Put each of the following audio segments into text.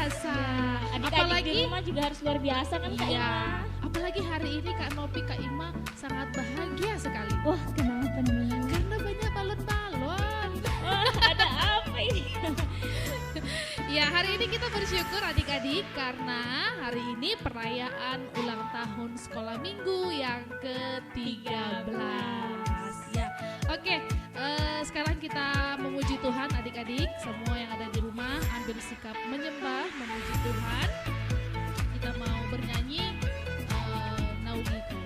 biasa. Ya, adik-adik Apalagi di rumah juga harus luar biasa kan Kak iya, Ima? apalagi hari ini Kak Nopi, Kak Ima sangat bahagia sekali. Wah kenapa nih? Karena banyak balon-balon. Wah ada apa ini? Ya, hari ini kita bersyukur adik-adik karena hari ini perayaan ulang tahun sekolah minggu yang ke-13. Ya, oke. Sekarang kita memuji Tuhan adik-adik. Semua yang ada di rumah ambil sikap menyembah, memuji Tuhan. Kita mau bernyanyi Naugiku.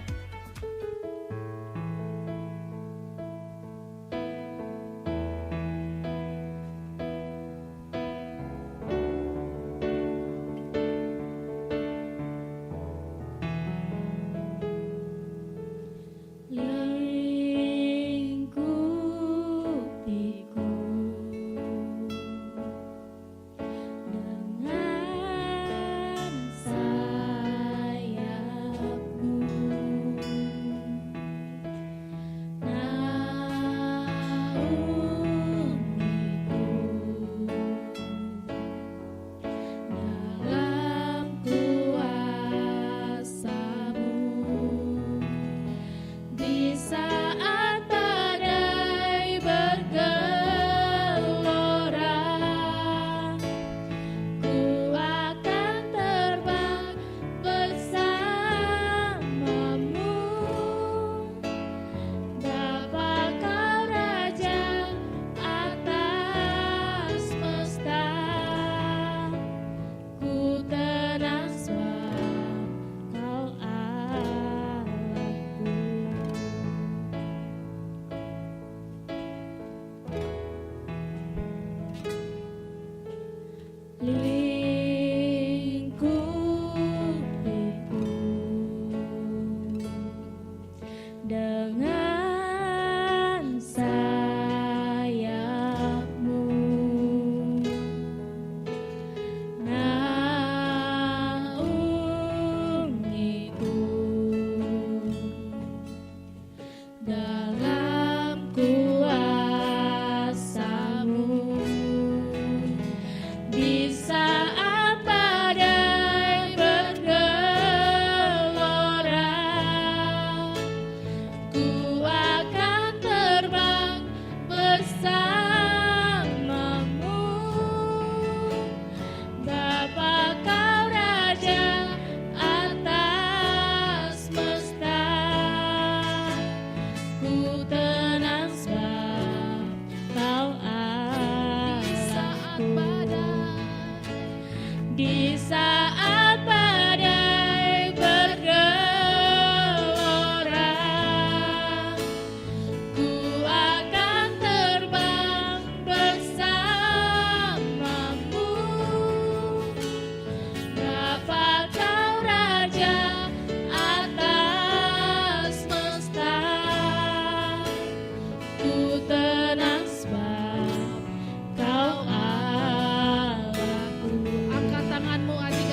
Angkat tanganmu adik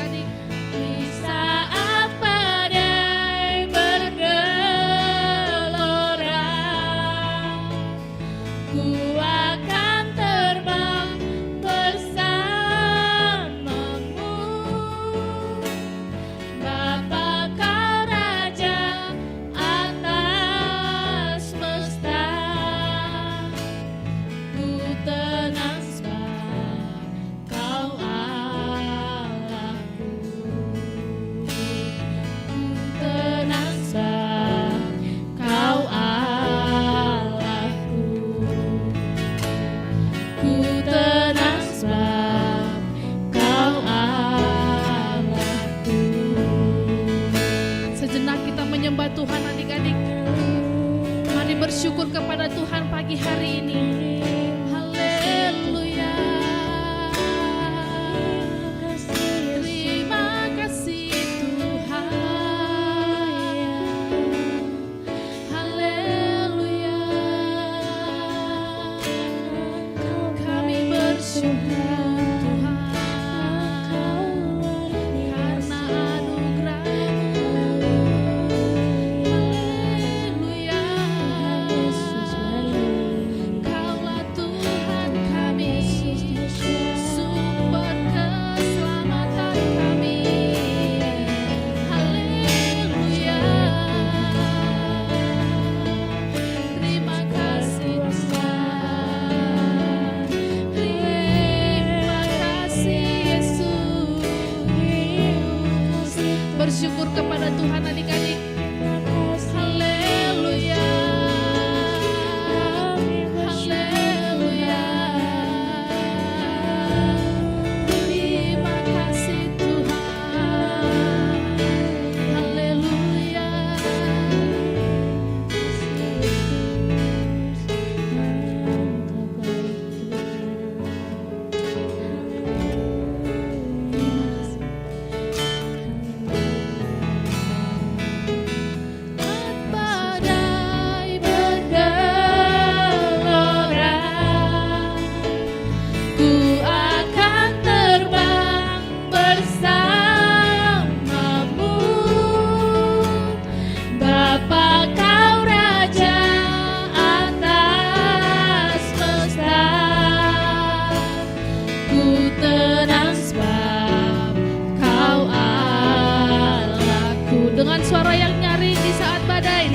tenang sebab Kau Allahku. Dengan suara yang nyaring di saat badai,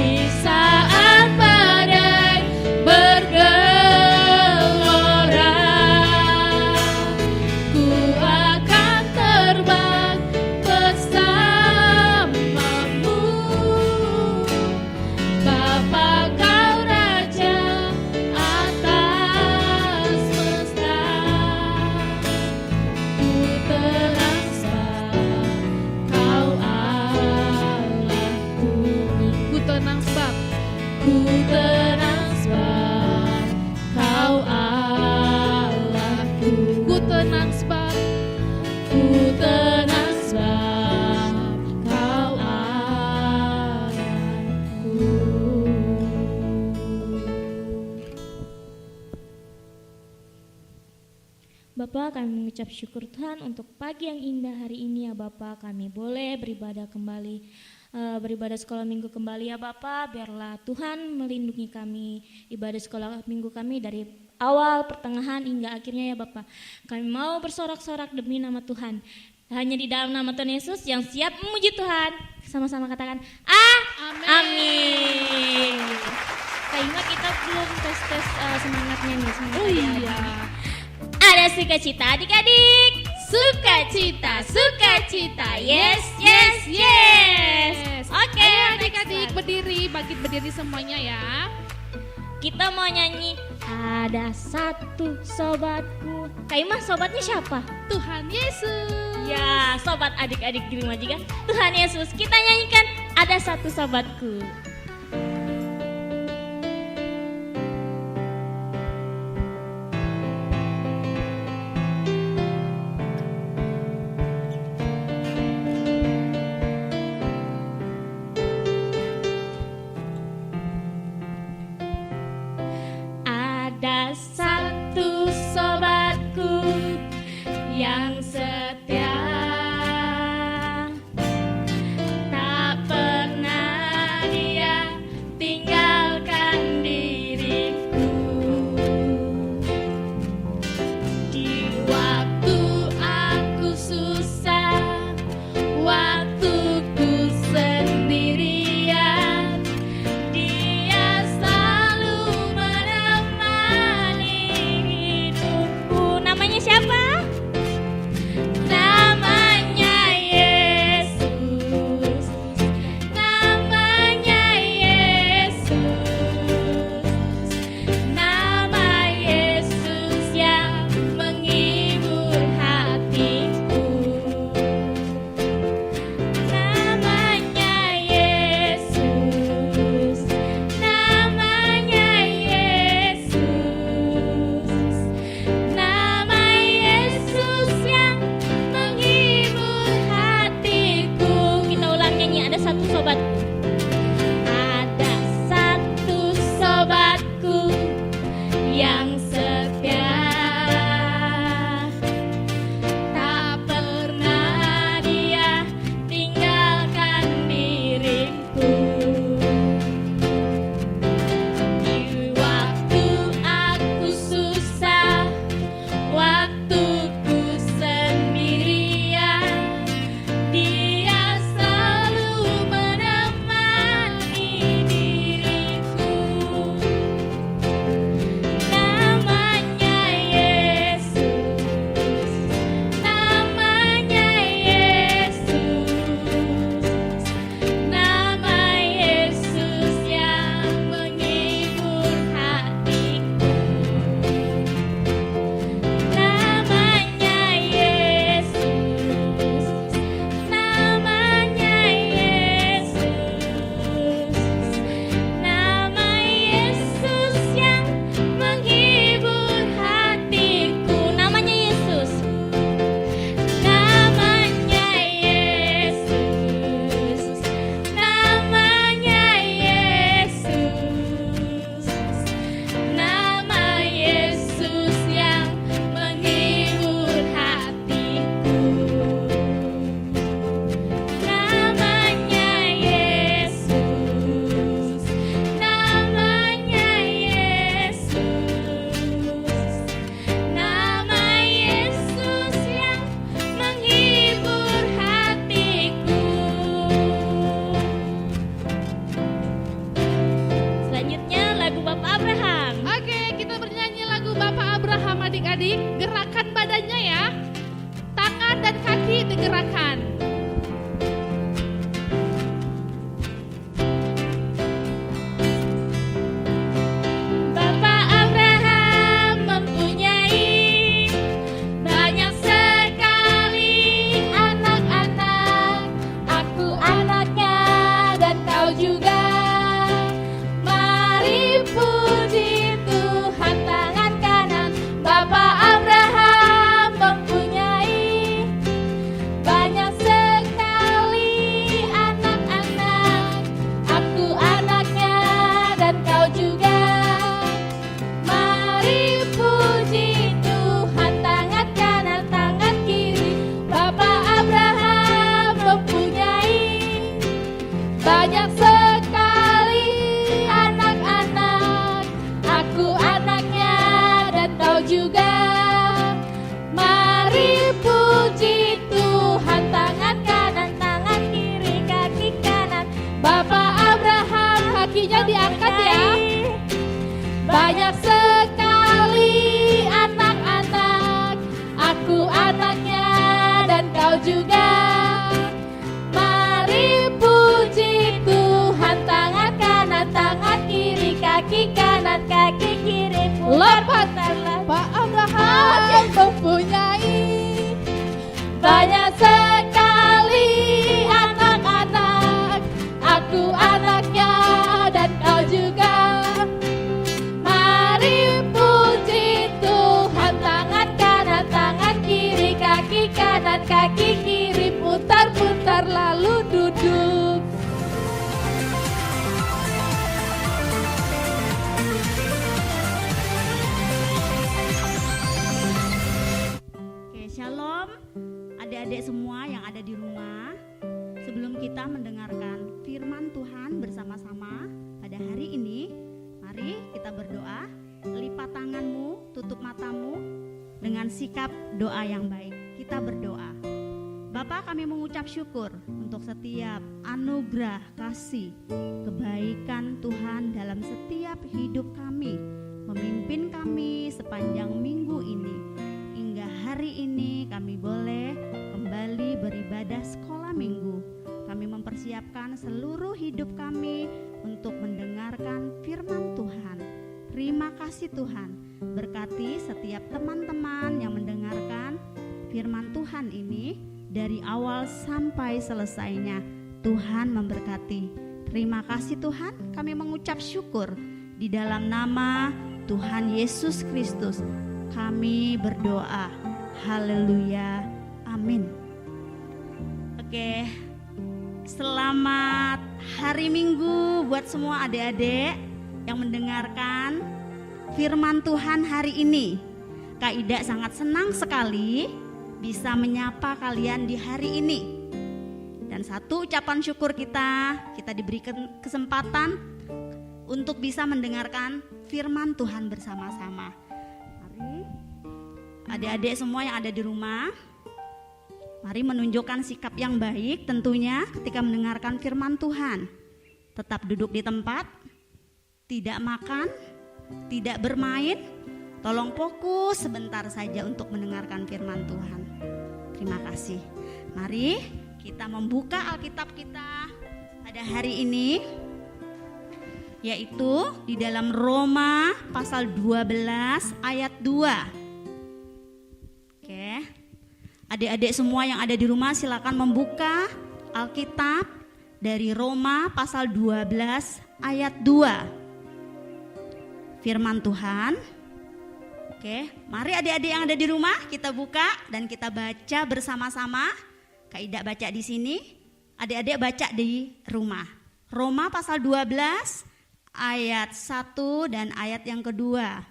bergelora, ku akan terbang bersamamu. Bapa Kau Raja atas semesta, ku tenang sebab Kau Allahku. Ku tenang sebab Kau Allahku. Ku tenang sebab Kau Allahku. Bapak, kami mengucap syukur Tuhan untuk pagi yang indah hari ini ya Bapak. Kami boleh beribadah kembali, beribadah sekolah minggu kembali ya Bapak. Biarlah Tuhan melindungi kami, ibadah sekolah minggu kami dari awal, pertengahan hingga akhirnya ya Bapak. Kami mau bersorak-sorak demi nama Tuhan. Hanya di dalam nama Tuhan Yesus yang siap memuji Tuhan. Sama-sama katakan amin. Kak Ima, kita belum tes semangatnya nih. Oh iya. Ada sukacita adik-adik. Sukacita. Yes. Oke, Ayo adik-adik berdiri, bangkit berdiri semuanya ya. kita mau nyanyi Ada Satu Sobatku. Kak Ima, sobatnya siapa? Tuhan Yesus. Ya, sobat adik-adik di rumah juga. Tuhan Yesus, kita nyanyikan Ada Satu Sobatku. Ada satu sobatku yang setia, tak pernah dia tinggalkan diriku. Di waktu aku susah, waktuku sendirian, dia selalu menemani hidupku. Namanya siapa? kau juga. Mari puji Tuhan, tangan kanan, tangan kiri, kaki kanan, kaki kiri, lompatlah. Pak Abraham yang mempunyai banyak sekali anak-anak, aku anaknya dan kau juga. Mari puji Tuhan, tangan kanan, tangan kiri, kaki kanan, kaki kiri, putar-putar lalu duduk. Oke, shalom adik-adik semua yang ada di rumah. Sebelum kita mendengarkan firman Tuhan bersama-sama pada hari ini, mari kita berdoa. Lipat tanganmu, tutup matamu dengan sikap doa yang baik. Kita berdoa. Bapa, kami mengucap syukur untuk setiap anugerah, kasih, kebaikan Tuhan dalam setiap hidup kami, memimpin kami sepanjang minggu ini. Hingga hari ini kami boleh kembali beribadah sekolah minggu. Kami mempersiapkan seluruh hidup kami untuk mendengarkan firman Tuhan. Terima kasih Tuhan, berkati setiap teman-teman yang mendengarkan firman Tuhan ini dari awal sampai selesainya. Tuhan memberkati. Terima kasih Tuhan, kami mengucap syukur di dalam nama Tuhan Yesus Kristus. Kami berdoa. Haleluya. Amin. Oke. Selamat hari Minggu buat semua adik-adik yang mendengarkan firman Tuhan hari ini. Kak Ida sangat senang sekali bisa menyapa kalian di hari ini. Dan satu ucapan syukur kita diberikan kesempatan untuk bisa mendengarkan firman Tuhan bersama-sama. Mari adik-adik semua yang ada di rumah, mari menunjukkan sikap yang baik tentunya ketika mendengarkan firman Tuhan. Tetap duduk di tempat, tidak makan, tidak bermain. Tolong fokus sebentar saja untuk mendengarkan firman Tuhan. Terima kasih. Mari kita membuka Alkitab kita pada hari ini, yaitu di dalam Roma pasal 12 ayat 2. Oke. Adik-adik semua yang ada di rumah silakan membuka Alkitab dari Roma pasal 12 ayat 2. Firman Tuhan. Oke, mari adik-adik yang ada di rumah kita buka dan kita baca bersama-sama. Kak Ida baca di sini, adik-adik baca di rumah. Roma pasal 12 ayat 1 dan ayat yang kedua.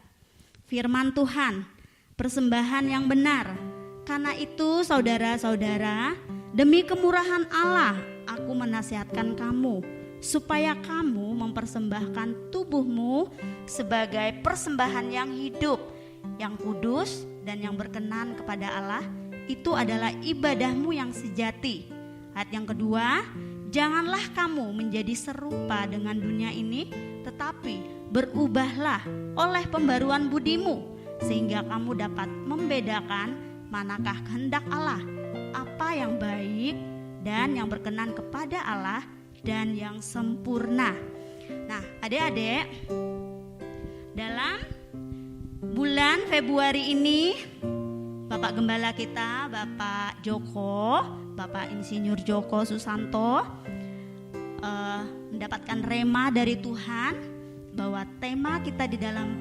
Firman Tuhan, persembahan yang benar. Karena itu saudara-saudara, demi kemurahan Allah aku menasihatkan kamu supaya kamu mempersembahkan tubuhmu sebagai persembahan yang hidup, yang kudus dan yang berkenan kepada Allah. Itu adalah ibadahmu yang sejati. Ayat yang kedua, janganlah kamu menjadi serupa dengan dunia ini, tetapi berubahlah oleh pembaruan budimu, sehingga kamu dapat membedakan manakah kehendak Allah, apa yang baik dan yang berkenan kepada Allah dan yang sempurna. Nah, adik-adik, dalam bulan Februari ini Bapak Gembala kita, Bapak Joko, Bapak Insinyur Joko Susanto mendapatkan rema dari Tuhan bahwa tema kita di dalam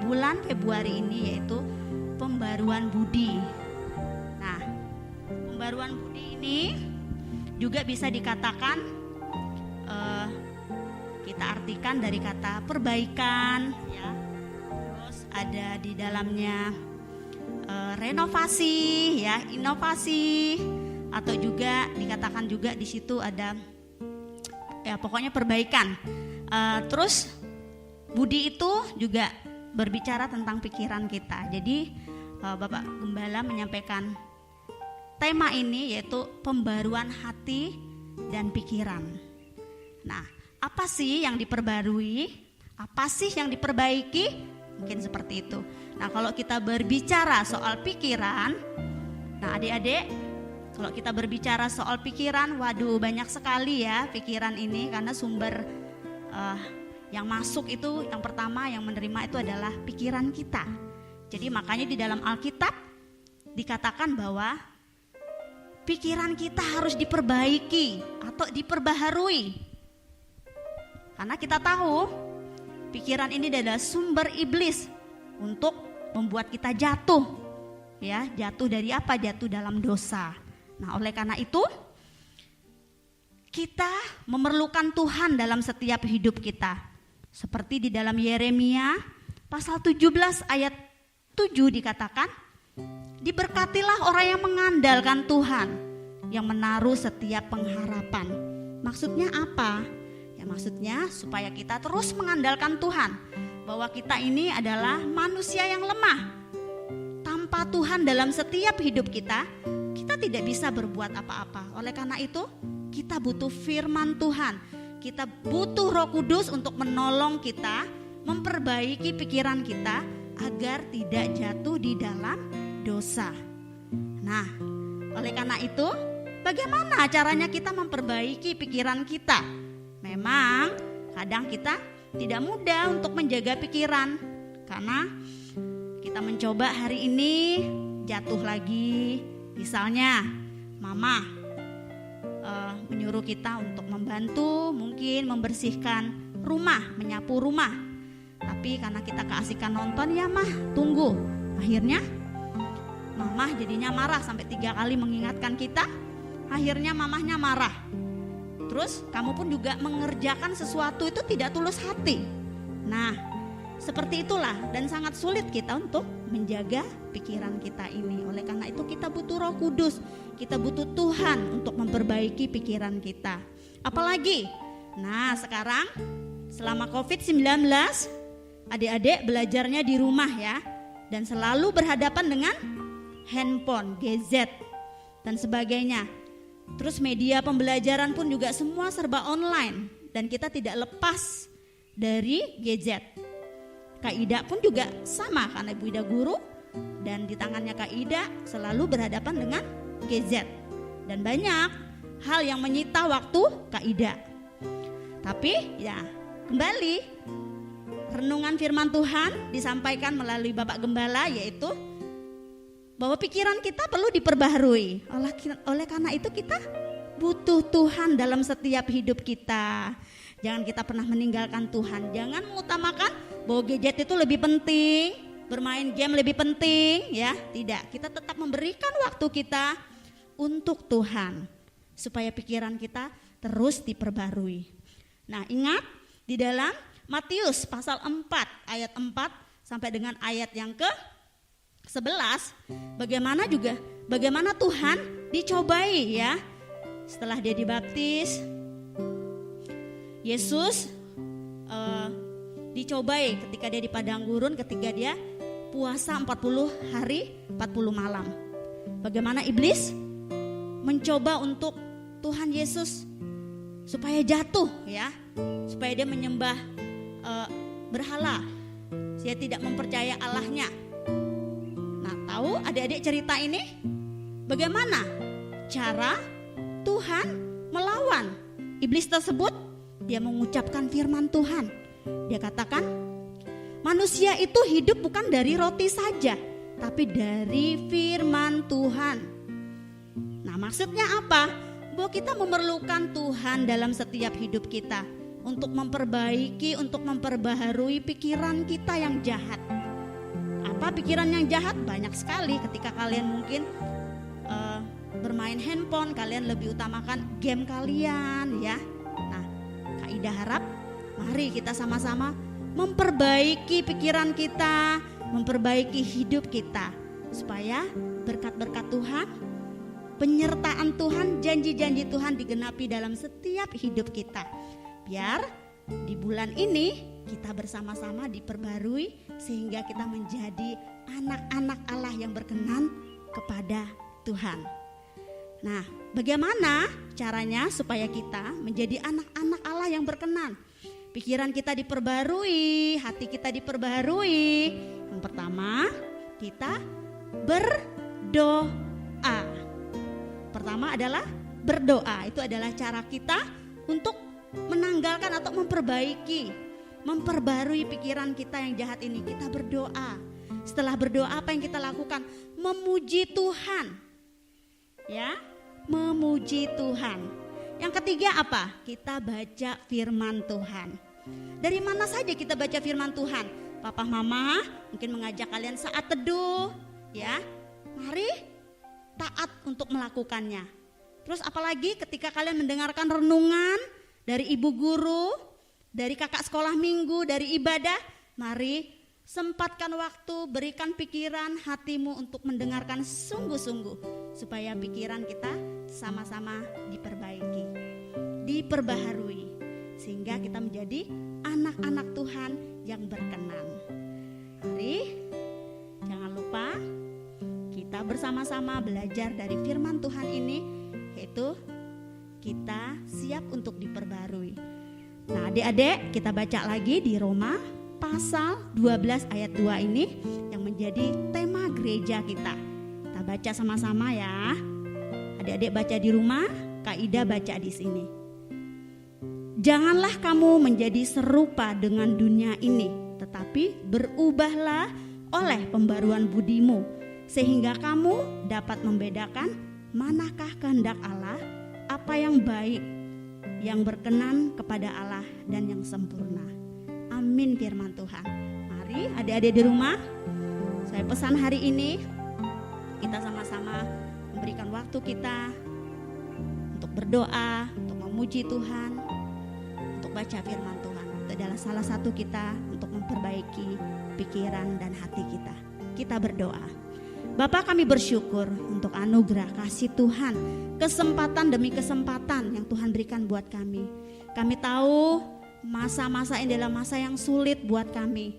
bulan Februari ini yaitu pembaruan budi. Nah, pembaruan budi ini juga bisa dikatakan kita artikan dari kata perbaikan, ya. Terus ada di dalamnya renovasi, ya, inovasi, atau juga dikatakan juga di situ ada, ya, pokoknya perbaikan. Terus budi itu juga berbicara tentang pikiran kita. Jadi Bapak Gembala menyampaikan tema ini yaitu pembaruan hati dan pikiran. Nah, apa sih yang diperbarui? Apa sih yang diperbaiki? Mungkin seperti itu. Nah, kalau kita berbicara soal pikiran, nah adik-adik, Kalau kita berbicara soal pikiran, waduh banyak sekali ya pikiran ini, karena sumber yang masuk itu yang pertama yang menerima itu adalah pikiran kita. Jadi makanya di dalam Alkitab dikatakan bahwa pikiran kita harus diperbaiki atau diperbaharui. Karena kita tahu pikiran ini adalah sumber iblis untuk membuat kita jatuh. Ya, jatuh dari apa? Jatuh dalam dosa. Nah, oleh karena itu kita memerlukan Tuhan dalam setiap hidup kita. Seperti di dalam Yeremia pasal 17 ayat 7 dikatakan, diberkatilah orang yang mengandalkan Tuhan, yang menaruh setiap pengharapan. Maksudnya apa? Ya maksudnya supaya kita terus mengandalkan Tuhan, bahwa kita ini adalah manusia yang lemah. Tanpa Tuhan dalam setiap hidup kita, kita tidak bisa berbuat apa-apa. Oleh karena itu, kita butuh firman Tuhan. Kita butuh Roh Kudus untuk menolong kita, memperbaiki pikiran kita agar tidak jatuh di dalam dosa. Nah, oleh karena itu, bagaimana caranya kita memperbaiki pikiran kita? Memang kadang kita tidak mudah untuk menjaga pikiran, karena kita mencoba hari ini jatuh lagi. Misalnya mama menyuruh kita untuk membantu, mungkin membersihkan rumah, menyapu rumah. Tapi karena kita keasikan nonton, ya mah tunggu. Akhirnya mamah jadinya marah sampai 3 kali mengingatkan kita. Akhirnya mamahnya marah. Terus kamu pun juga mengerjakan sesuatu itu tidak tulus hati. Nah, seperti itulah, dan sangat sulit kita untuk menjaga pikiran kita ini. Oleh karena itu kita butuh Roh Kudus, kita butuh Tuhan untuk memperbaiki pikiran kita. Apalagi, nah sekarang selama COVID-19, adik-adik belajarnya di rumah ya, dan selalu berhadapan dengan handphone, gadget, dan sebagainya. Terus media pembelajaran pun juga semua serba online, dan kita tidak lepas dari gadget. Kak Ida pun juga sama, karena Ibu Ida guru, dan di tangannya Kak Ida selalu berhadapan dengan gadget. Dan banyak hal yang menyita waktu Kak Ida. Tapi ya kembali, renungan firman Tuhan disampaikan melalui Bapak Gembala, yaitu bahwa pikiran kita perlu diperbaharui. Oleh karena itu kita butuh Tuhan dalam setiap hidup kita. Jangan kita pernah meninggalkan Tuhan. Jangan mengutamakan bahwa gadget itu lebih penting, bermain game lebih penting, ya. Tidak, kita tetap memberikan waktu kita untuk Tuhan supaya pikiran kita terus diperbarui. Nah, ingat di dalam Matius pasal 4 ayat 4 sampai dengan ayat yang ke-11, bagaimana Tuhan dicobai ya. Setelah dia dibaptis, Yesus dicobai ketika dia di padang gurun, ketika dia puasa 40 hari 40 malam. Bagaimana iblis mencoba untuk Tuhan Yesus supaya jatuh ya, supaya dia menyembah berhala, dia tidak mempercaya Allahnya. Nah, tahu adik-adik cerita ini bagaimana cara Tuhan melawan iblis tersebut? Dia mengucapkan firman Tuhan. Dia katakan, manusia itu hidup bukan dari roti saja, tapi dari firman Tuhan. Nah, maksudnya apa? Bahwa kita memerlukan Tuhan dalam setiap hidup kita untuk memperbaiki, untuk memperbaharui pikiran kita yang jahat. Apa pikiran yang jahat? Banyak sekali. Ketika kalian mungkin bermain handphone, kalian lebih utamakan game kalian ya. Nah, Kak Ida harap mari kita sama-sama memperbaiki pikiran kita, memperbaiki hidup kita, supaya berkat-berkat Tuhan, penyertaan Tuhan, janji-janji Tuhan digenapi dalam setiap hidup kita. Biar di bulan ini kita bersama-sama diperbarui sehingga kita menjadi anak-anak Allah yang berkenan kepada Tuhan. Nah, bagaimana caranya supaya kita menjadi anak-anak Allah yang berkenan? Pikiran kita diperbarui, hati kita diperbarui. Yang pertama, kita berdoa. pertama adalah berdoa. Itu adalah cara kita untuk menanggalkan atau memperbarui pikiran kita yang jahat ini. Kita berdoa. Setelah berdoa, apa yang kita lakukan? Memuji Tuhan. Ya, memuji Tuhan. Yang ketiga apa? Kita baca firman Tuhan. Dari mana saja kita baca firman Tuhan? Papa mama mungkin mengajak kalian saat teduh, ya. Mari taat untuk melakukannya. Terus apalagi ketika kalian mendengarkan renungan dari ibu guru, dari kakak sekolah minggu, dari ibadah, mari sempatkan waktu, berikan pikiran hatimu untuk mendengarkan sungguh-sungguh supaya pikiran kita sama-sama diperbaiki, diperbaharui, sehingga kita menjadi anak-anak Tuhan yang berkenan. Mari jangan lupa kita bersama-sama belajar dari firman Tuhan ini, yaitu kita siap untuk diperbarui. Nah, adik-adik, kita baca lagi di Roma pasal 12 ayat 2 ini yang menjadi tema gereja kita. Kita baca sama-sama ya. Adik-adik baca di rumah, Kak Ida baca di sini. Janganlah kamu menjadi serupa dengan dunia ini, tetapi berubahlah oleh pembaruan budimu, sehingga kamu dapat membedakan manakah kehendak Allah, apa yang baik, yang berkenan kepada Allah dan yang sempurna. Amin firman Tuhan. Mari adik-adik di rumah, saya pesan hari ini kita sama-sama memberikan waktu kita untuk berdoa, untuk memuji Tuhan, untuk baca firman Tuhan. Itu adalah salah satu kita untuk memperbaiki pikiran dan hati kita. Kita berdoa. Bapa, kami bersyukur untuk anugerah kasih Tuhan, kesempatan demi kesempatan yang Tuhan berikan buat kami. Kami tahu masa-masa ini adalah masa yang sulit buat kami.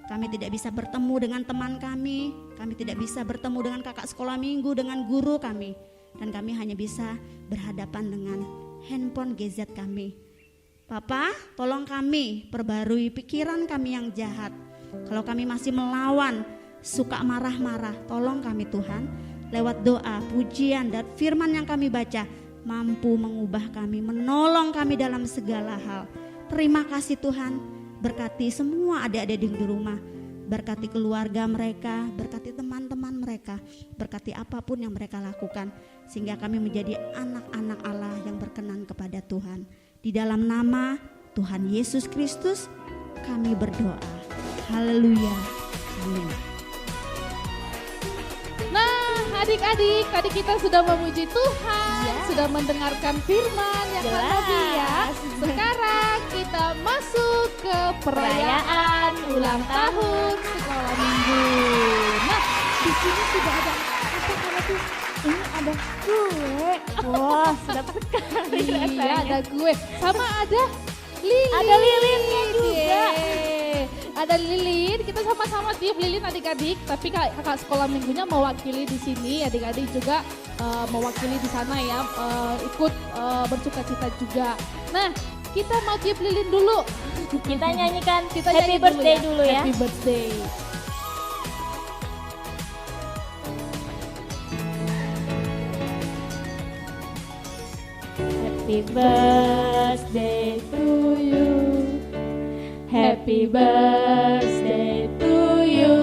Kami tidak bisa bertemu dengan teman kami tidak bisa bertemu dengan kakak sekolah minggu, dengan guru kami, dan kami hanya bisa berhadapan dengan handphone gadget kami. Papa, tolong kami perbarui pikiran kami yang jahat. Kalau kami masih melawan, suka marah-marah, tolong kami Tuhan, lewat doa, pujian, dan firman yang kami baca, mampu mengubah kami, menolong kami dalam segala hal. Terima kasih Tuhan, berkati semua adik-adik di rumah, berkati keluarga mereka, berkati teman-teman mereka, berkati apapun yang mereka lakukan, sehingga kami menjadi anak-anak Allah yang berkenan kepada Tuhan. Di dalam nama Tuhan Yesus Kristus kami berdoa. Haleluya. Amin. Nah, adik-adik, tadi kita sudah memuji Tuhan, sudah mendengarkan firman yang tadi ya. Sekarang kita masuk ke perayaan ulang tahun sekolah minggu. Nah, di sini sudah ada apa kalau tuh? Ini ada kue. Wah, sedap sekali rasanya. Iya, ada kue. Sama ada lilin. Ada lilinnya juga. Ada lilin, kita sama-sama tiup lilin adik-adik. Tapi kakak sekolah minggunya mewakili di sini, adik-adik juga mewakili di sana ya, ikut bersukacita juga. Nah, kita mau tiup lilin dulu. Kita nyanyikan Kita Happy nyanyi Birthday dulu ya. Happy birthday. Happy birthday to you. Happy birthday to you.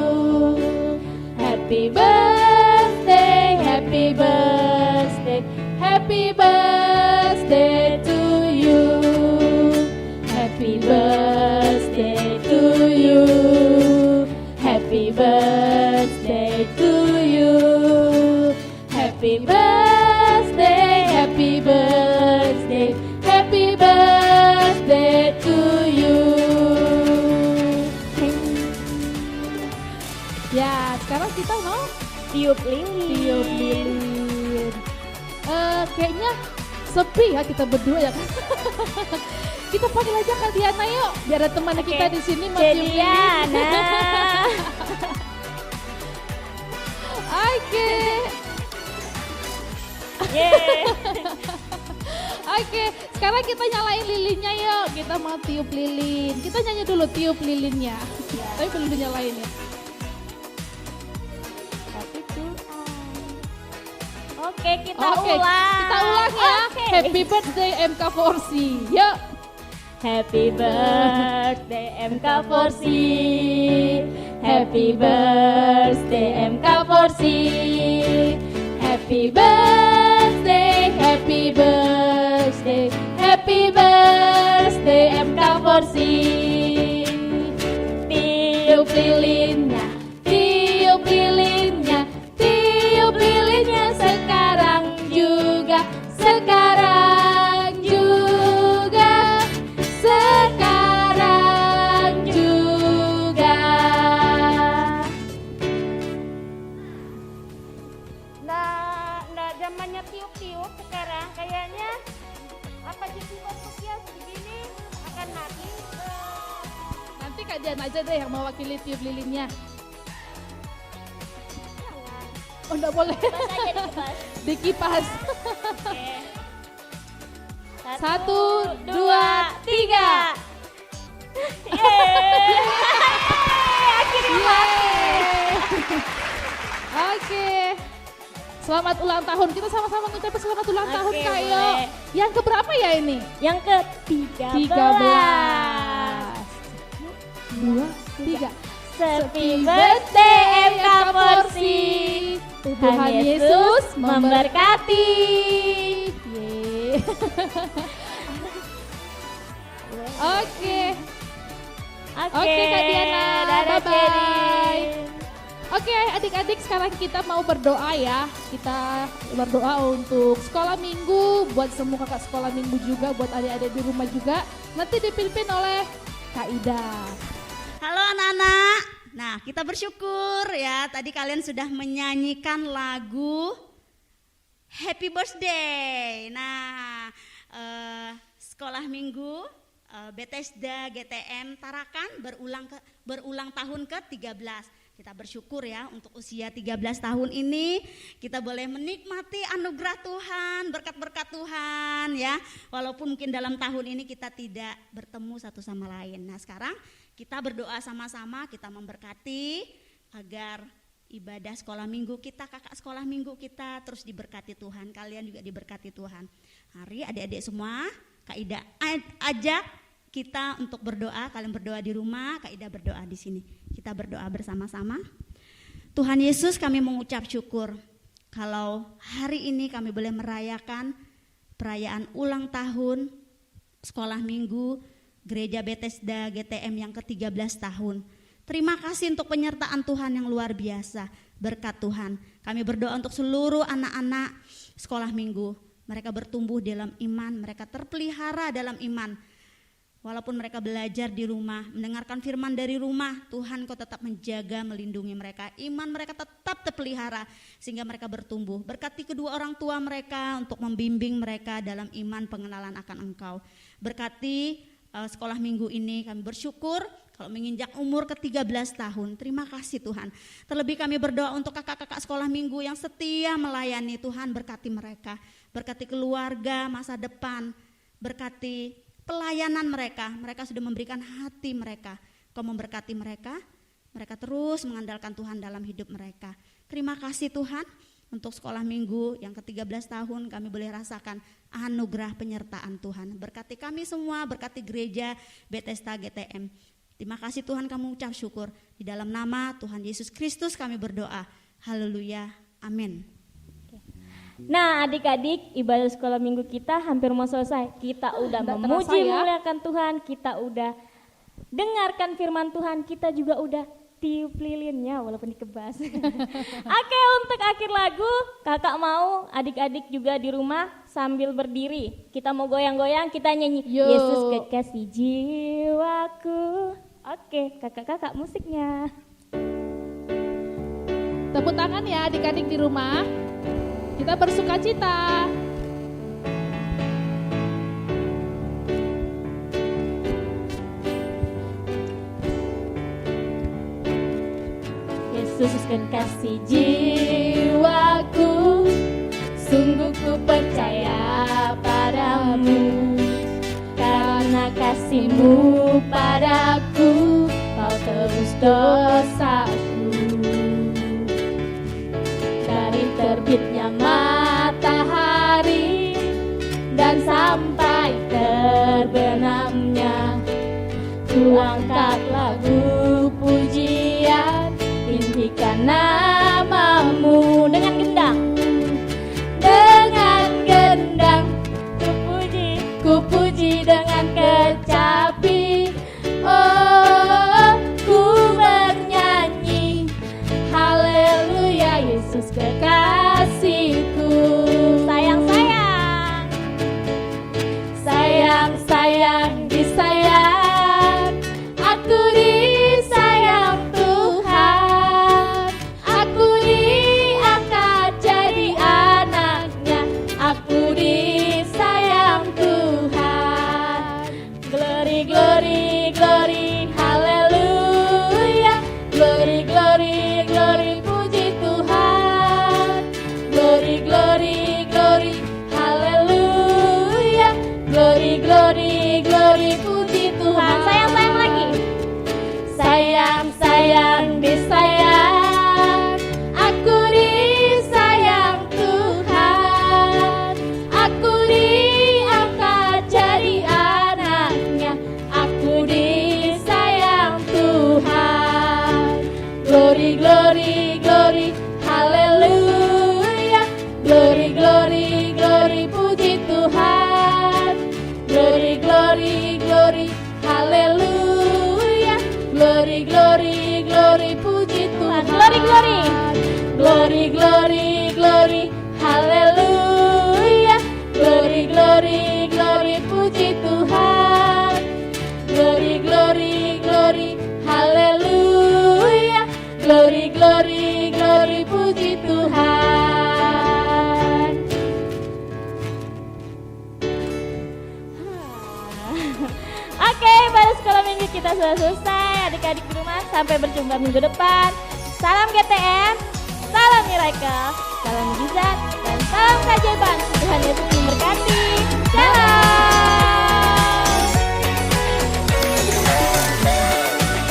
Happy birthday, happy birthday, happy birthday to you. Happy birthday to you. Happy birthday to you. Happy birthday, happy birthday, happy birthday to you. Ya, sekarang kita mau Tiup lilin. tiup lilin. Kayaknya sepi ya kita berdua ya kan. Kita panggil aja Kak Diana yuk, biar ada teman Oke. kita di sini mau tiup lilin. Diana. Oke. Yeay. Oke, sekarang kita nyalain lilinnya yuk. Kita mau tiup lilin. Kita nyanyi dulu tiup lilinnya. Tapi belum dinyalain ya. Tapi Tuhan. Oke, kita Oke, ulang. kita ulang ya. Oke. Happy birthday MK Forsi. Yuk. Happy birthday MK Forsi. Happy birthday MK Forsi. Happy birthday, happy birthday, happy birthday MK Forsi. Tiup lilinnya, tiup lilinnya, tiup lilinnya sekarang juga, sekarang juga, sekarang juga. Nah, zamannya tiup-tiup sekarang kayaknya apa jadi masuk ya begini akan mati. Nanti Kak Dian aja deh yang mewakili tiup lilinnya. Oh, enggak boleh. Dikipas. Oke. 1, 2, 3. Yeay. Akhirnya mati. Oke. Selamat ulang tahun. Kita sama-sama ngucapin selamat ulang tahun Oke, Kak Yo. boleh. Yang keberapa ya ini? Yang ke-13. 2, 3. Happy birthday MK Forsi. Tuhan Yesus memberkati. Yeay. Oke. Oke, Kak Diana. dadah, Bye-bye. Cherry. Oke, adik-adik, sekarang kita mau berdoa ya. Kita berdoa untuk sekolah minggu, buat semua kakak sekolah minggu juga, buat adik-adik di rumah juga. Nanti dipimpin oleh Kak Ida. Halo anak-anak. Nah, kita bersyukur ya. Tadi kalian sudah menyanyikan lagu Happy Birthday. Nah, sekolah minggu Bethesda GTM Tarakan berulang tahun ke-13. Kita bersyukur ya untuk usia 13 tahun ini kita boleh menikmati anugerah Tuhan, berkat-berkat Tuhan ya. Walaupun mungkin dalam tahun ini kita tidak bertemu satu sama lain. Nah, sekarang kita berdoa sama-sama, kita memberkati agar ibadah sekolah minggu kita, kakak sekolah minggu kita terus diberkati Tuhan. Kalian juga diberkati Tuhan. Mari adik-adik semua, Kak Ida ajak kita untuk berdoa. Kalian berdoa di rumah, Kak Ida berdoa di sini. Kita berdoa bersama-sama. Tuhan Yesus, kami mengucap syukur kalau hari ini kami boleh merayakan perayaan ulang tahun sekolah minggu Gereja Bethesda GTM yang ke-13 tahun. Terima kasih untuk penyertaan Tuhan yang luar biasa, berkat Tuhan. Kami berdoa untuk seluruh anak-anak sekolah minggu. Mereka bertumbuh dalam iman, mereka terpelihara dalam iman. Walaupun mereka belajar di rumah, mendengarkan firman dari rumah, Tuhan Kau tetap menjaga, melindungi mereka. Iman mereka tetap terpelihara sehingga mereka bertumbuh. Berkati kedua orang tua mereka untuk membimbing mereka dalam iman pengenalan akan Engkau. Berkati sekolah minggu ini, kami bersyukur kalau menginjak umur ke-13 tahun. Terima kasih Tuhan. Terlebih kami berdoa untuk kakak-kakak sekolah minggu yang setia melayani. Tuhan berkati mereka, berkati keluarga, masa depan, berkati pelayanan mereka. Mereka sudah memberikan hati mereka. Kau memberkati mereka, mereka terus mengandalkan Tuhan dalam hidup mereka. Terima kasih Tuhan untuk sekolah minggu yang ke-13 tahun kami boleh rasakan anugerah penyertaan Tuhan. Berkati kami semua, berkati gereja Bethesda GTM. Terima kasih Tuhan, kami ucap syukur. Di dalam nama Tuhan Yesus Kristus kami berdoa. Haleluya, amin. Nah, adik-adik, ibadah sekolah minggu kita hampir mau selesai. Kita udah memuji, terasa ya. memuliakan Tuhan, kita udah dengarkan firman Tuhan, kita juga udah tiup lilinnya walaupun dikebas. Oke, untuk akhir lagu, kakak mau adik-adik juga di rumah sambil berdiri. Kita mau goyang-goyang, kita nyanyi Yo. Yesus kekasih jiwaku. Oke, kakak-kakak musiknya. Tepuk tangan ya adik-adik di rumah. Kita bersuka cita. Yesus kekasih jiwaku, sungguh ku percaya padamu. Karena kasih-Mu padaku, Kau tebus dosaku. Dari terbitnya matahari sudah selesai adik-adik di rumah. Sampai berjumpa minggu depan. Salam GTM, salam miracle, salam mujizat, dan salam keajaiban. Tuhan Yesus memberkati. Shalom.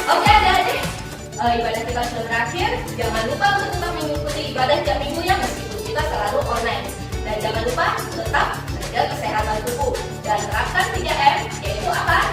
Oke adik-adik, ibadah kita sudah berakhir. Jangan lupa untuk tetap mengikuti ibadah tiap minggunya meskipun kita selalu online. Dan jangan lupa tetap jaga kesehatan tubuh dan terapkan 3M, yaitu apa?